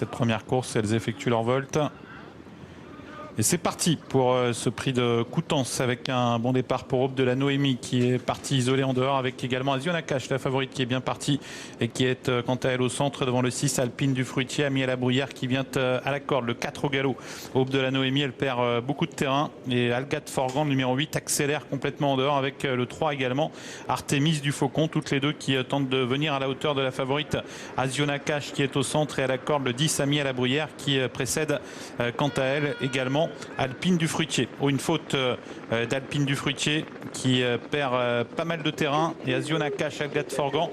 Cette première course, elles effectuent leur volte. Et c'est parti pour ce prix de Coutances avec un bon départ pour Aube de la Noémie qui est partie isolée en dehors avec également Azionakash, la favorite qui est bien partie et qui est quant à elle au centre devant le 6 Alpine du Fruitier, Ami à la Bruyère qui vient à la corde, le 4 au galop. Aube de la Noémie, elle perd beaucoup de terrain et Algat Forgan, le numéro 8, accélère complètement en dehors avec le 3 également, Artemis du Faucon, toutes les deux qui tentent de venir à la hauteur de la favorite Azionakash qui est au centre et à la corde le 10 Ami à la Bruyère qui précède quant à elle également Alpine du Fruitier. Une faute d'Alpine du Fruitier qui perd pas mal de terrain et Azionakash, Algat Forgan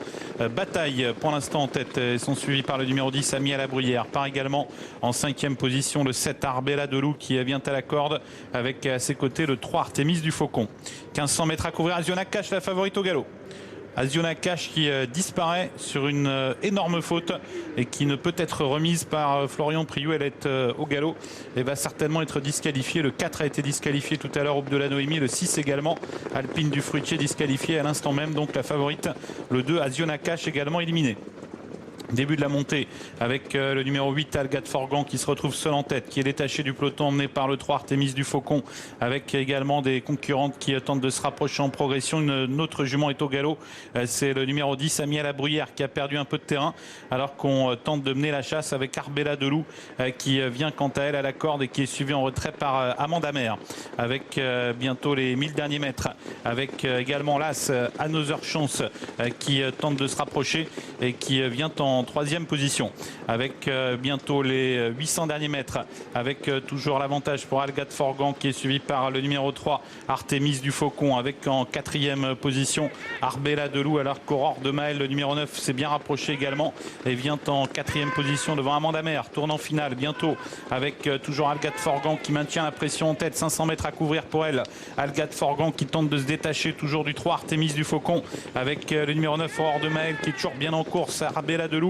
bataille pour l'instant en tête et sont suivis par le numéro 10 Ami à la Bruyère. Part également en 5e position le 7 Arbella de Loup qui vient à la corde avec à ses côtés le 3 Artemis du Faucon. 1500 mètres à couvrir, Azionakash la favorite au galop. Azionakash qui disparaît sur une énorme faute et qui ne peut être remise par Florian Priou. Elle est au galop et va certainement être disqualifiée. Le 4 a été disqualifié tout à l'heure, Aube de la Noémie. Le 6 également, Alpine du Fruitier disqualifié à l'instant même. Donc la favorite, le 2 Azionakash également éliminé. Début de la montée avec le numéro 8 Algat Forgan qui se retrouve seul en tête, qui est détaché du peloton emmené par le 3 Artemis du Faucon avec également des concurrentes qui tentent de se rapprocher en progression. Une autre jument est au galop, c'est le numéro 10 Ami à la Bruyère qui a perdu un peu de terrain alors qu'on tente de mener la chasse avec Arbella de Loup qui vient quant à elle à la corde et qui est suivi en retrait par Amanda Mère avec bientôt les 1000 derniers mètres avec également l'As Another Chance qui tente de se rapprocher et qui vient en 3e position avec bientôt les 800 derniers mètres avec toujours l'avantage pour Algat Forgan qui est suivi par le numéro 3 Artemis du Faucon avec en 4e position Arbella de Loup alors qu'Aurore de Maël le numéro 9 s'est bien rapproché également et vient en 4e position devant Amanda Mère. Tournant final bientôt avec toujours Algat Forgan qui maintient la pression en tête, 500 mètres à couvrir pour elle. Algat Forgan qui tente de se détacher toujours du 3 Artemis du Faucon avec le numéro 9 Aurore de Maël qui est toujours bien en course. Arbella de Loup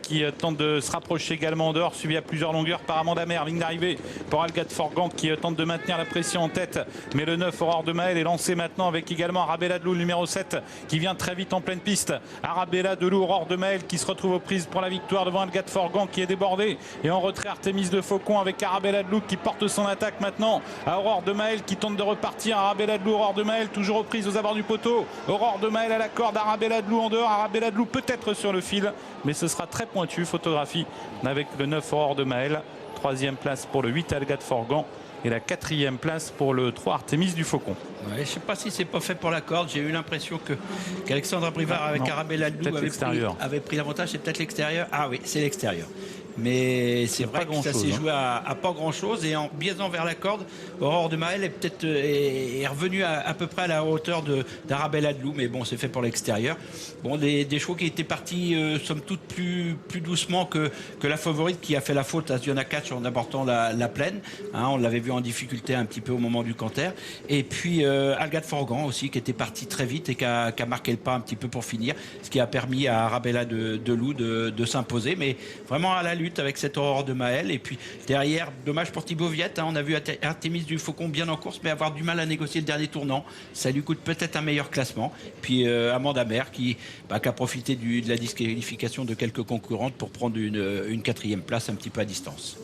qui tente de se rapprocher également en dehors, suivi à plusieurs longueurs par Amanda Mère. Ligne d'arrivée pour Algat Forgan qui tente de maintenir la pression en tête, mais le 9 Aurore de Maël est lancé maintenant avec également Arabella de Loup, le numéro 7 qui vient très vite en pleine piste. Arabella de Loup, Aurore de Maël qui se retrouve aux prises pour la victoire devant Algat Forgan qui est débordé et en retrait Artemis de Faucon avec Arabella de Loup qui porte son attaque maintenant à Aurore de Maël qui tente de repartir. Arabella de Loup, Aurore de Maël toujours aux prises aux abords du poteau. Aurore de Maël à la corde, Arabella de Loup en dehors. Arabella de Loup peut-être sur le fil, mais ce sera très pointu. Photographie avec le 9 Aurore de Maël. 3e place pour le 8 Algat Forgan et la 4e place pour le 3 Artemis du Faucon. Ouais, je ne sais pas si c'est pas fait pour la corde. J'ai eu l'impression qu'Alexandra Brivard avec Arabella de Loup avait pris l'avantage. C'est peut-être l'extérieur. Ah oui, c'est l'extérieur. Mais c'est vrai que ça s'est joué à pas grand chose et en biaisant vers la corde, Aurore de Maël est peut-être est revenue à peu près à la hauteur d'Arabella de Loup, mais bon, c'est fait pour l'extérieur. Bon, des chevaux qui étaient partis somme toute plus doucement que la favorite qui a fait la faute à Azionakash en abordant la plaine. Hein, on l'avait vu en difficulté un petit peu au moment du canter. Et puis Algat Forgan aussi qui était parti très vite et qui a marqué le pas un petit peu pour finir, ce qui a permis à Arabella de Loup de s'imposer, mais vraiment à la lutte avec cette Aurore de Maël. Et puis derrière, dommage pour Thibaut Viette, hein, on a vu Artemis du Faucon bien en course mais avoir du mal à négocier le dernier tournant, ça lui coûte peut-être un meilleur classement. Puis Amanda Mère qui a profité de la disqualification de quelques concurrentes pour prendre une 4e place un petit peu à distance.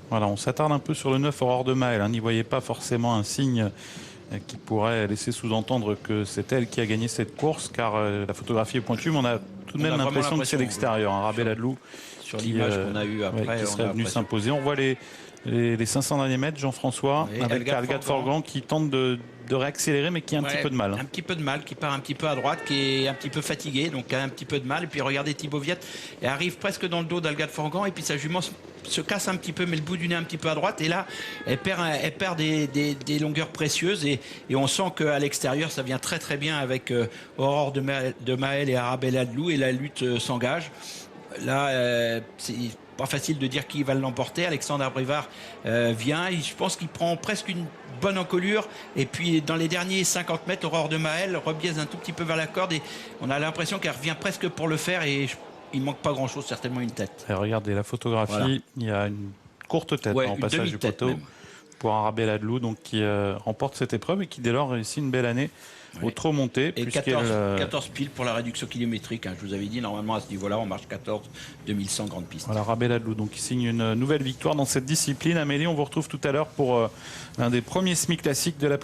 Voilà, on s'attarde un peu sur le 9 Aurore de Maël, hein, n'y voyez pas forcément un signe qui pourrait laisser sous-entendre que c'est elle qui a gagné cette course car la photographie est pointue, mais on a tout de même l'impression que c'est l'extérieur. Arabella de Loup sur l'image qu'on a eue après, qui serait venu s'imposer. On voit les 500 derniers mètres, Jean-François, oui, avec Algat Forgan qui tente de réaccélérer mais qui a un petit peu de mal. Un petit peu de mal, qui part un petit peu à droite, qui est un petit peu fatigué, donc a un petit peu de mal. Et puis regardez Thibaut Viette, elle arrive presque dans le dos d'Algat Forgan et puis sa jument se casse un petit peu, met le bout du nez un petit peu à droite et là elle perd des longueurs précieuses et on sent qu'à l'extérieur ça vient très très bien avec Aurore de Maël et Arabella de Loup et la lutte s'engage. Là c'est pas facile de dire qui va l'emporter. Alexandre Brivard vient, je pense qu'il prend presque une bonne encolure et puis dans les derniers 50 mètres Aurore de Maël rebiaise un tout petit peu vers la corde et on a l'impression qu'elle revient presque pour le faire et il manque pas grand chose, certainement une tête. Et regardez la photographie, voilà. Il y a une courte tête en passage du poteau pour Arabella de Loup donc qui remporte cette épreuve et qui dès lors réussit une belle année au trop monté. Et 14 piles pour la réduction kilométrique. Hein. Je vous avais dit, normalement, à ce niveau-là, on marche 14 2100 grandes pistes. Voilà, Rabel-Adlou, donc il signe une nouvelle victoire dans cette discipline. Amélie, on vous retrouve tout à l'heure pour l'un des premiers semi classiques de l'après-midi.